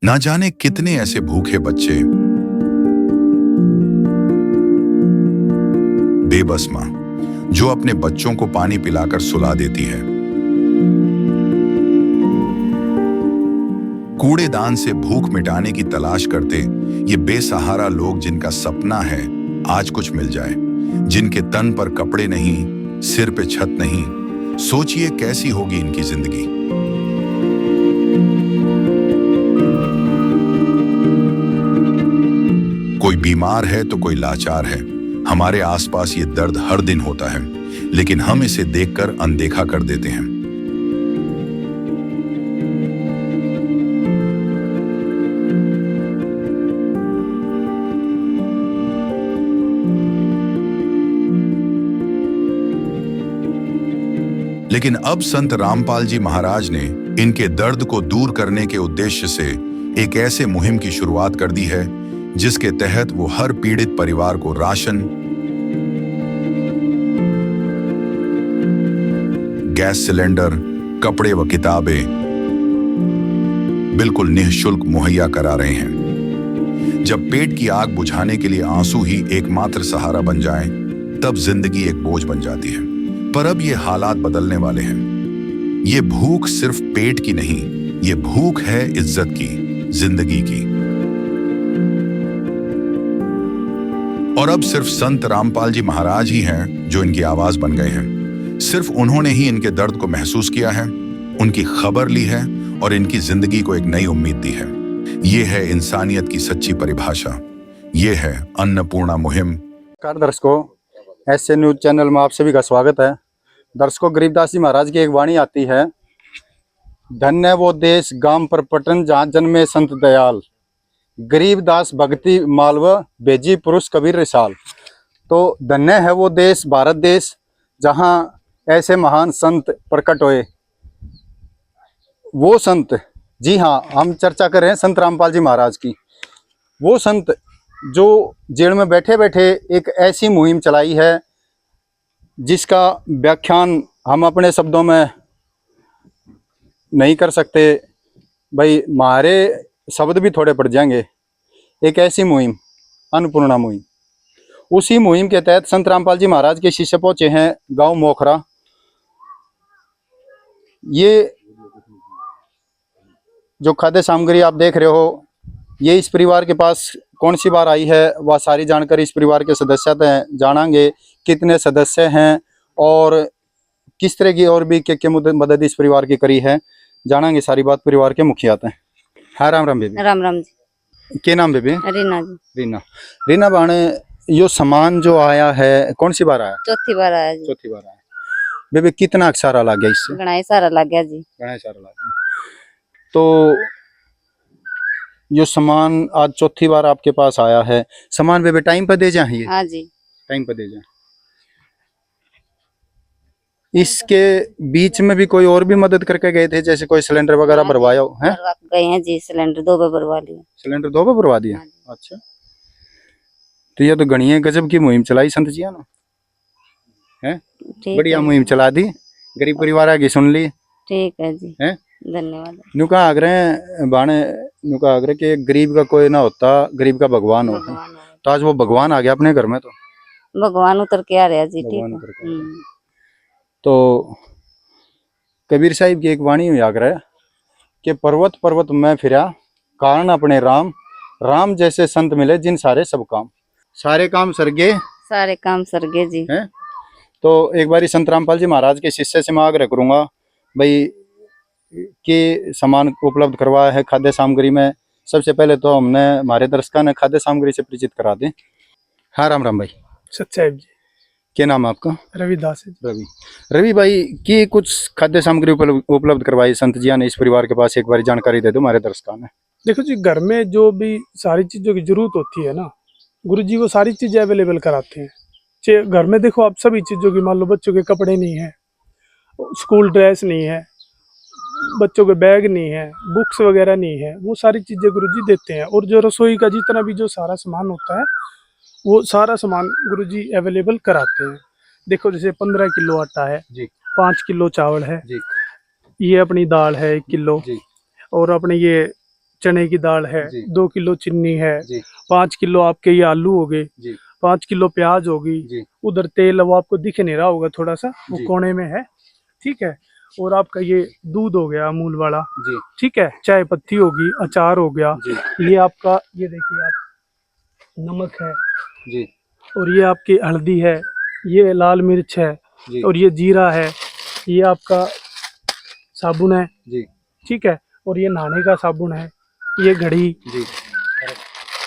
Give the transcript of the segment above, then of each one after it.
ना जाने कितने ऐसे भूखे बच्चे, बेबस मां जो अपने बच्चों को पानी पिलाकर सुला देती है। कूड़ेदान से भूख मिटाने की तलाश करते ये बेसहारा लोग जिनका सपना है आज कुछ मिल जाए, जिनके तन पर कपड़े नहीं, सिर पे छत नहीं, सोचिए कैसी होगी इनकी जिंदगी। कोई बीमार है तो कोई लाचार है। हमारे आसपास ये दर्द हर दिन होता है, लेकिन हम इसे देखकर अनदेखा कर देते हैं। लेकिन अब संत रामपाल जी महाराज ने इनके दर्द को दूर करने के उद्देश्य से एक ऐसे मुहिम की शुरुआत कर दी है जिसके तहत वो हर पीड़ित परिवार को राशन, गैस सिलेंडर, कपड़े व किताबें बिल्कुल निःशुल्क मुहैया करा रहे हैं। जब पेट की आग बुझाने के लिए आंसू ही एकमात्र सहारा बन जाएं, तब जिंदगी एक बोझ बन जाती है। पर अब ये हालात बदलने वाले हैं। ये भूख सिर्फ पेट की नहीं, ये भूख है इज्जत की, जिंदगी की। और अब सिर्फ संत रामपाल जी महाराज ही हैं जो इनकी आवाज बन गए हैं। सिर्फ उन्होंने ही इनके दर्द को महसूस किया है, उनकी खबर ली है और इनकी जिंदगी को एक नई उम्मीद दी है। ये है इंसानियत की सच्ची परिभाषा। ये है अन्नपूर्णा मुहिम। नमस्कार दर्शकों, ऐसे न्यूज चैनल में आप सभी का स्वागत है। दर्शकों, गरीबदास जी महाराज की एक वाणी आती है, धन्य वो देश गाम पर पटन जहाँ जन्मे संत दयाल, गरीबदास भक्ति मालव भेजी पुरुष कबीर रिसाल। तो धन्य है वो देश, भारत देश, जहाँ ऐसे महान संत प्रकट हुए। वो संत, जी हाँ, हम चर्चा कर रहे हैं संत रामपाल जी महाराज की। वो संत जो जेल में बैठे बैठे एक ऐसी मुहिम चलाई है जिसका व्याख्यान हम अपने शब्दों में नहीं कर सकते। भाई, हमारे शब्द भी थोड़े पड़ जाएंगे। एक ऐसी मुहिम, अन्नपूर्णा मुहिम। उसी मुहिम के तहत संत रामपाल जी महाराज के शिष्य पहुंचे हैं गांव मोखरा। ये जो खाद्य सामग्री आप देख रहे हो, ये इस परिवार के पास कौन सी बार आई है, वह सारी जानकारी इस परिवार के सदस्य हैं। जानेंगे कितने सदस्य हैं और किस तरह की और भी क्या मदद इस परिवार की करी है, जानेंगे सारी बात परिवार के मुखिया हैं। हाँ, राम राम बेबी। राम राम जी। क्या नाम बेबी? रीना जी। रीना। रीना बाणे, यो सामान जो आया है कौन सी बार आया? चौथी बार आया जी। चौथी बार आया। बेबी, कितना सारा लग गया इससे? घना ही सारा लग गया जी। घना ही सारा लग गया। तो यो सामान आज चौथी बार आपके पास आया है। सामान बेबी टाइम पर दे जाए? हाँ जी, टाइम पर दे जाए। इसके बीच में भी कोई और भी मदद करके गए थे, जैसे कोई सिलेंडर वगैरह भरवाया हो? हैं, गए हैं जी। सिलेंडर 2 बार भरवा लिए। सिलेंडर 2 बार भरवा दिया? अच्छा, तो ये तो गणिये गजब की मुहिम चलाई संत जी ने। हैं, बढ़िया मुहिम चला दी, गरीब परिवार की सुन ली। ठीक है जी, हैं, धन्यवाद। नुका आग्रह बाणे, नुका आग्रह कि गरीब का कोई ना होता, गरीब का भगवान होता। तो आज वो भगवान आ गया अपने घर में। तो भगवान उतर के आ रहा जी। ठीक है। तो कबीर साहिब की एक वाणी हुई आग्रह कि पर्वत पर्वत में फिरा, कारण अपने राम, राम जैसे संत मिले जिन सारे सब काम। सारे काम सरगे, सारे काम सरगे जी। हैं। तो एक बारी संत रामपाल जी महाराज के शिष्य से मैं आग्रह करूंगा भाई कि सामान उपलब्ध करवाया है खाद्य सामग्री में। सबसे पहले तो हमने हमारे दर्शकों ने खाद्य सामग्री से परिचित करा दें। हाँ, राम राम भाई। सत्याब जी। क्या नाम है आपका? रविदास जी। रवि। रवि भाई, की कुछ खाद्य सामग्री उपलब्ध करवाई संत जी ने इस परिवार के पास, एक बार जानकारी दे दो हमारे दर्शकों ने। देखो जी, घर में जो भी सारी चीजों की जरूरत होती है ना, गुरु जी वो सारी चीजें अवेलेबल कराते हैं। चाहे घर में देखो आप सभी चीजों की, मान लो बच्चों के कपड़े नहीं है, स्कूल ड्रेस नहीं है, बच्चों के बैग नहीं है, बुक्स वगैरह नहीं है, वो सारी चीजें गुरु जी देते हैं। और जो रसोई का जितना भी जो सारा सामान होता है, वो सारा सामान गुरु जी अवेलेबल कराते हैं। देखो जैसे 15 किलो आटा है जी, 5 किलो चावल है जी, ये अपनी दाल है 1 किलो जी, और अपने ये चने की दाल है, जी। 2 किलो चीनी है, जी 5 किलो आपके ये आलू हो गए, जी 5 किलो प्याज होगी, जी उधर तेल वो आपको दिख नहीं रहा होगा, थोड़ा सा वो जी। कोने में है, ठीक है। और आपका ये दूध हो गया अमूल वाला, जी ठीक है, चाय पत्ती होगी, अचार हो गया, जी ये आपका ये देखिए आप नमक है, जी और ये आपकी हल्दी है, ये लाल मिर्च है, जी और ये जीरा है, ये आपका साबुन है, जी ठीक है, और ये नहाने का साबुन है, ये घड़ी, जी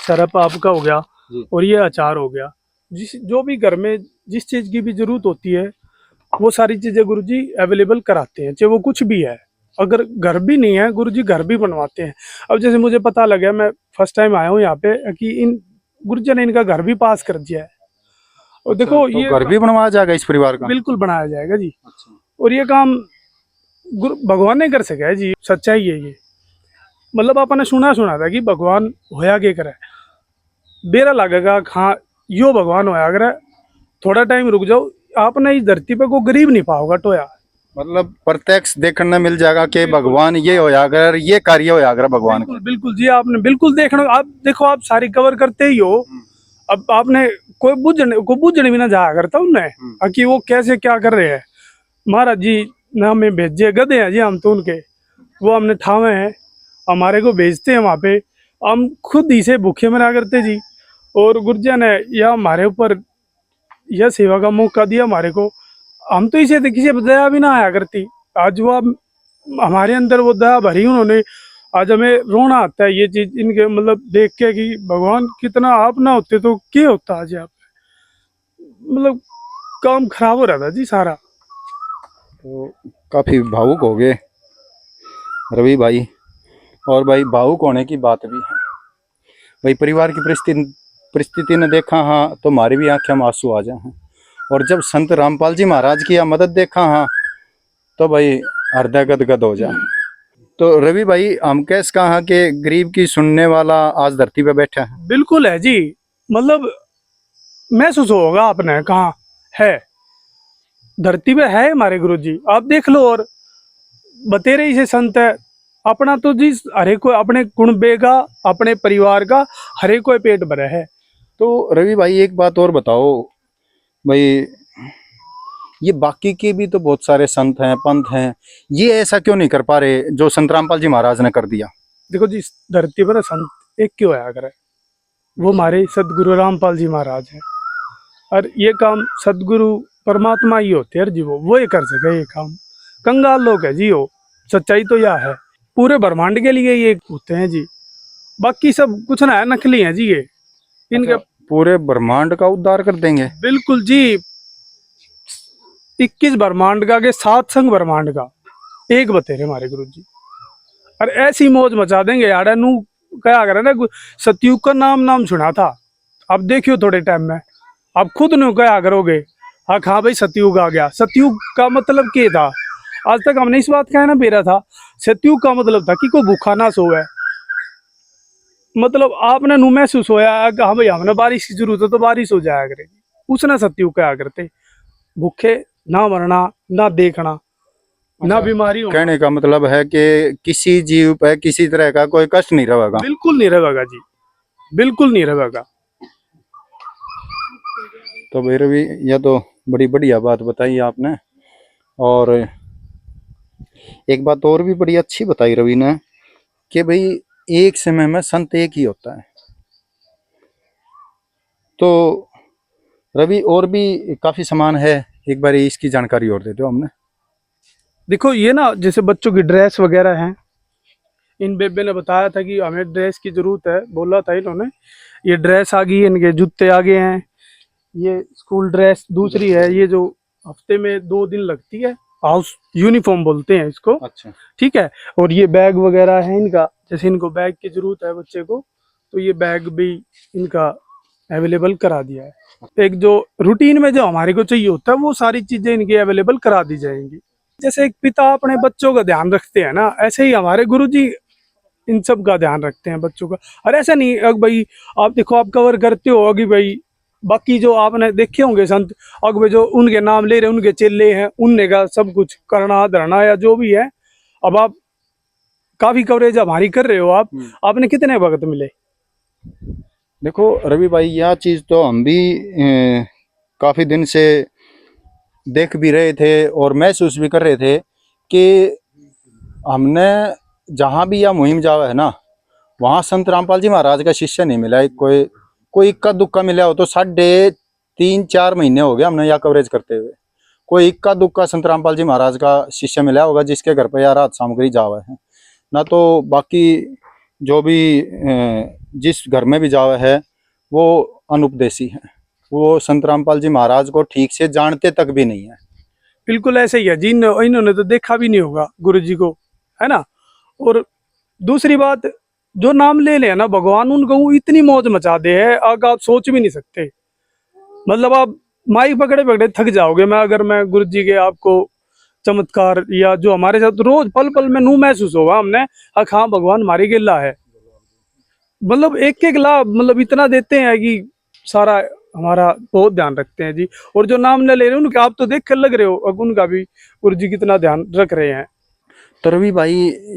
सरफ आपका हो गया, जी और ये अचार हो गया। जिस जो भी घर में जिस चीज़ की भी जरूरत होती है वो सारी चीज़ें गुरुजी अवेलेबल कराते हैं, चाहे वो कुछ भी है। अगर घर भी नहीं है गुरुजी घर भी बनवाते हैं। अब जैसे मुझे पता लगा, मैं फर्स्ट टाइम आया हूँ यहाँ पे, कि इन गुरुजी ने इनका घर भी पास कर दिया है। और देखो तो ये घर भी बनवाया जाएगा इस परिवार का? बिल्कुल बनाया जाएगा जी। अच्छा और ये काम भगवान ने कर सका है जी, सच्चाई है ये। मतलब आपने सुना था कि भगवान होया के करे, बेरा लगेगा हाँ यो भगवान होया करे, थोड़ा टाइम रुक जाओ, आपने इस धरती पे को गरीब नहीं पाओगा टोया। मतलब प्रत्यक्ष देखने मिल जाएगा कि भगवान ये होया अगर ये कार्य होया अगर भगवान बिल्कुल बिल्कुल जी, आपने बिल्कुल देखना। आप देखो, आप सारी कवर करते ही हो, अब आपने कोई बुझने भी ना जाया करता उनने कि वो कैसे क्या कर रहे हैं। महाराज जी ना हमें भेजे गधे हैं जी, हम तो उनके, वो हमने ठावे हैं, हमारे को भेजते हैं वहाँ पे, हम खुद ही से भूखे मरा करते जी। और गुर्जिया ने यह हमारे ऊपर यह सेवा का मौका दिया हमारे को, हम तो इसे किसी पर दया भी ना आया करती। आज वो हमारे अंदर वो दया भरी उन्होंने, आज हमें रोना आता है ये चीज इनके मतलब देख के कि भगवान कितना आप ना होते तो क्या होता आज आप, मतलब काम खराब हो रहा था जी सारा। तो काफी भावुक हो गए रवि भाई। और भाई भावुक होने की बात भी है भाई, परिवार की परिस्थिति ने देखा हाँ तो हमारी भी आंखें में आंसू आ जाए हैं। और जब संत रामपाल जी महाराज की यह मदद देखा हाँ तो भाई हृदय गदगद हो जाए। तो रवि भाई हम कैसे कहा कि गरीब की सुनने वाला आज धरती पे बैठा है? बिल्कुल है जी, मतलब महसूस होगा आपने कहा है, धरती पे है हमारे गुरु जी, आप देख लो। और बतेरे ही से संत है अपना तो जी, हरे को अपने कुणबे का अपने परिवार का हरे को पेट भरा है। तो रवि भाई एक बात और बताओ भाई, ये बाकी के भी तो बहुत सारे संत हैं पंथ हैं, ये ऐसा क्यों नहीं कर पा रहे जो संत रामपाल जी महाराज ने कर दिया? देखो जी, इस धरती पर संत एक क्यों आया करे, वो हमारे सदगुरु रामपाल जी महाराज हैं। और ये काम सदगुरु परमात्मा ही होते हैं जी, वो ये कर सके ये काम। कंगाल लोग है जी वो, सच्चाई तो यह है, पूरे ब्रह्मांड के लिए ये होते हैं जी, बाकी सब कुछ ना है, नकली है जी ये इनके। पूरे ब्रह्मांड का उद्धार कर देंगे? बिल्कुल जी, 21 ब्रह्मांड का के 7 संग ब्रह्मांड का एक बतेरे हमारे गुरु जी। और ऐसी मौज मचा देंगे यार, नू क्या करे ना, सतयुग का नाम सुना था, अब देखियो थोड़े टाइम में आप खुद नु क्या करोगे, हाँ भाई सतयुग आ गया। सतयुग का मतलब क्या था, आज तक हमने इस बात का है ना बेरा था। सतयुग का मतलब था कि कोई भूखा ना सोए, मतलब आपने नु महसूस होया कि हाँ भाई हमने बारिश की जरूरत है तो बारिश हो जाया करेगी, उसने सतयुग क्या करते, भूखे ना मरना ना देखना ना बीमारी होना। कहने का मतलब है कि किसी जीव पे किसी तरह का कोई कष्ट नहीं रहेगा? बिल्कुल नहीं रहेगा जी, बिल्कुल नहीं रहेगा। तो भाई रवि यह तो बड़ी बढ़िया बात बताई आपने। और एक बात और भी बड़ी अच्छी बताई रवि ने कि भाई एक समय में संत एक ही होता है। तो रवि और भी काफी सामान है, एक बार इसकी जानकारी और दे दो हमने। देखो ये ना, जैसे बच्चों की ड्रेस वगैरह हैं, इन बेबे ने बताया था कि हमें ड्रेस की जरूरत है, बोला था इन्होंने, ये ड्रेस आ गई, इनके जूते आ गए हैं, ये स्कूल ड्रेस दूसरी है, ये जो हफ्ते में 2 दिन लगती है, हाउस यूनिफॉर्म बोलते हैं इसको, अच्छा ठीक है। और ये बैग वगैरह है इनका, जैसे इनको बैग की जरूरत है बच्चे को, तो ये बैग भी इनका अवेलेबल करा दिया है। एक जो रूटीन में जो हमारे को चाहिए होता है वो सारी चीजें इनकी अवेलेबल करा दी जाएंगी। जैसे एक पिता अपने बच्चों का ध्यान रखते हैं ना, ऐसे ही हमारे गुरुजी इन सब का ध्यान रखते हैं बच्चों का। और ऐसा नहीं अब भाई आप देखो, आप कवर करते हो कि भाई बाकी जो आपने देखे होंगे संत, अगर जो उनके नाम ले रहे उनके चेले हैं, उनने का सब कुछ करना धरना या जो भी है, अब आप काफी कवरेज हमारी कर रहे हो आप, आपने कितने भगत मिले? देखो रवि भाई, यह चीज़ तो हम भी काफ़ी दिन से देख भी रहे थे और महसूस भी कर रहे थे कि हमने जहाँ भी यह मुहिम जावा है ना, वहाँ संत रामपाल जी महाराज का शिष्य नहीं मिला। कोई इक्का दुक्का मिला हो तो 3.5-4 महीने हो गए हमने यह कवरेज करते हुए। कोई इक्का दुक्का संत रामपाल जी महाराज का शिष्य मिला होगा जिसके घर पर यह राहत सामग्री जावा है ना। तो बाकी जो भी जिस घर में भी जावा है वो अनुपदेशी है, वो संत रामपाल जी महाराज को ठीक से जानते तक भी नहीं है। बिल्कुल ऐसे ही है जी, इन्होंने तो देखा भी नहीं होगा गुरु जी को, है ना। और दूसरी बात, जो नाम ले ले ना भगवान, उनको इतनी मौज मचा दे है, आप सोच भी नहीं सकते। मतलब आप माइक पकड़े पकड़े थक जाओगे। मैं गुरु जी के आपको चमत्कार या जो हमारे साथ रोज पल पल में नू महसूस होगा हमने, हाँ भगवान हमारी गिल्ला है। मतलब एक एक लाभ मतलब इतना देते हैं कि सारा हमारा बहुत ध्यान रखते हैं जी। और जो नाम न ले रहे उनके, आप तो देख कर लग रहे हो अब उनका भी गुरु जी कितना ध्यान रख रहे हैं। तो रवि भाई,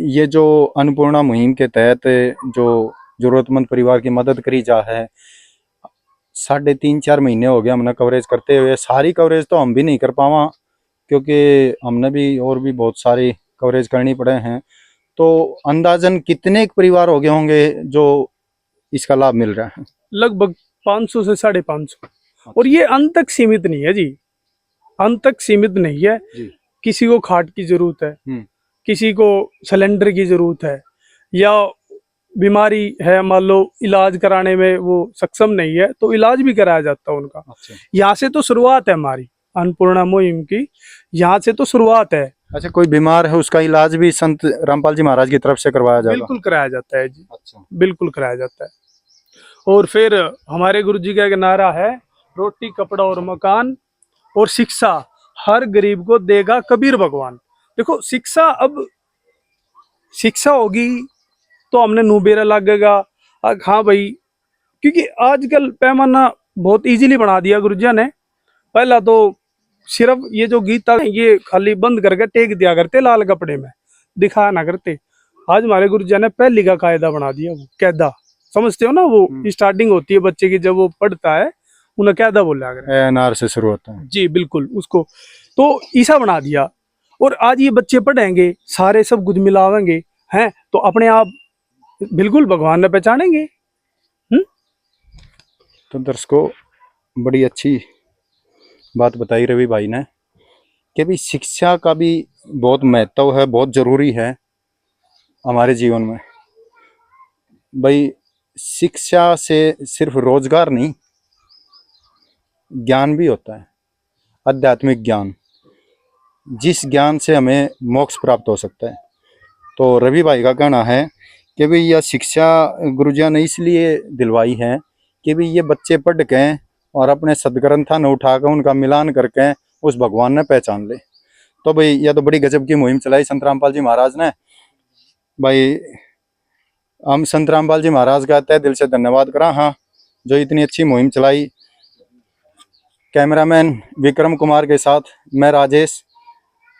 ये जो अन्नपूर्णा मुहिम के तहत जो जरूरतमंद परिवार की मदद करी जा है, 3.5-4 महीने हो गए हमने कवरेज करते हुए। सारी कवरेज तो हम भी नहीं कर पावा क्योंकि हमने भी और भी बहुत सारी कवरेज करनी पड़े हैं। तो अंदाजन कितने परिवार हो गए होंगे जो इसका लाभ मिल रहा है? लगभग 500 से 550। और ये अंत तक सीमित नहीं है जी, अंत तक सीमित नहीं है जी। किसी को खाट की जरूरत है, किसी को सिलेंडर की जरूरत है, या बीमारी है, मान लो इलाज कराने में वो सक्षम नहीं है तो इलाज भी कराया जाता है उनका। अच्छा। यहाँ से तो शुरुआत है हमारी अन्नपूर्णा मुहिम की, यहाँ से तो शुरुआत है। अच्छा, कोई बीमार है उसका इलाज भी संत रामपाल जी महाराज की तरफ से करवाया जाएगा? बिल्कुल कराया जाता है जी। अच्छा। बिल्कुल कराया जाता है। और फिर हमारे गुरु जी का एक नारा है, रोटी कपड़ा और मकान और शिक्षा हर गरीब को देगा कबीर भगवान। देखो शिक्षा, अब शिक्षा होगी तो हमने नूबेरा लगेगा। हाँ भाई, क्योंकि आजकल पैमाना बहुत इजीली बना दिया गुरु जी ने। पहला तो सिर्फ ये जो गीता ये खाली बंद करके टेक दिया करते लाल कपड़े में, दिखाया ना करते। आज हमारे गुरु जी ने पहली का कायदा बना दिया, वो कैदा समझते हो ना, वो स्टार्टिंग होती है बच्चे की जब वो पढ़ता है, उन्हें कैदा बोला एनार से शुरू होता है जी। बिल्कुल, उसको तो ईसा बना दिया। और आज ये बच्चे पढ़ेंगे, सारे सब कुछ मिलावेंगे हैं, तो अपने आप बिल्कुल भगवान ने पहचानेंगे। तो दर्शकों, बड़ी अच्छी बात बताई रवि भाई ने कि भी शिक्षा का भी बहुत महत्व है, बहुत जरूरी है हमारे जीवन में। भाई शिक्षा से सिर्फ रोजगार नहीं, ज्ञान भी होता है, आध्यात्मिक ज्ञान, जिस ज्ञान से हमें मोक्ष प्राप्त हो सकता है। तो रवि भाई का कहना है कि भाई यह शिक्षा गुरुजिया ने इसलिए दिलवाई है कि भाई ये बच्चे पढ़ के और अपने सदग्रंथा न उठा कर उनका मिलान करके उस भगवान ने पहचान ले। तो भाई यह तो बड़ी गजब की मुहिम चलाई संत रामपाल जी महाराज ने। भाई हम संत रामपाल जी महाराज का तहे दिल से धन्यवाद करा, हाँ, जो इतनी अच्छी मुहिम चलाई। कैमरामैन विक्रम कुमार के साथ मैं राजेश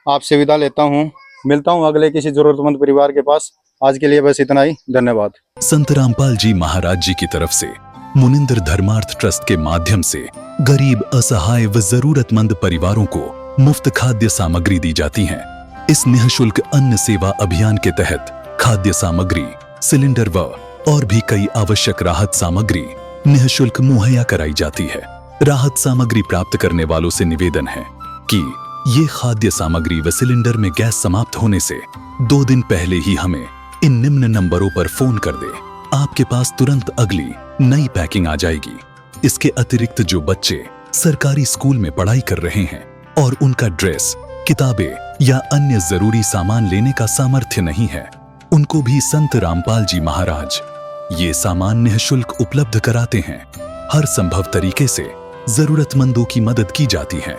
आपसे विदा लेता हूँ। मिलता हूँ अगले किसी जरूरतमंद परिवार के पास। आज के लिए बस इतना ही, धन्यवाद। संत रामपाल जी महाराज जी की तरफ से मुनिंद्र धर्मार्थ ट्रस्ट के माध्यम से गरीब, असहाय व जरूरतमंद परिवारों को मुफ्त खाद्य सामग्री दी जाती है। इस निःशुल्क अन्न सेवा अभियान के तहत खाद्य सामग्री, सिलेंडर व और भी कई आवश्यक राहत सामग्री निःशुल्क मुहैया कराई जाती है। राहत सामग्री प्राप्त करने वालों से निवेदन है कि ये खाद्य सामग्री व सिलेंडर में गैस समाप्त होने से 2 दिन पहले ही हमें इन निम्न नंबरों पर फोन कर दे। आपके पास तुरंत अगली नई पैकिंग आ जाएगी। इसके अतिरिक्त जो बच्चे सरकारी स्कूल में पढ़ाई कर रहे हैं और उनका ड्रेस, किताबें या अन्य जरूरी सामान लेने का सामर्थ्य नहीं है, उनको भी संत रामपाल जी महाराज ये सामान निःशुल्क उपलब्ध कराते हैं। हर संभव तरीके से जरूरतमंदों की मदद की जाती है।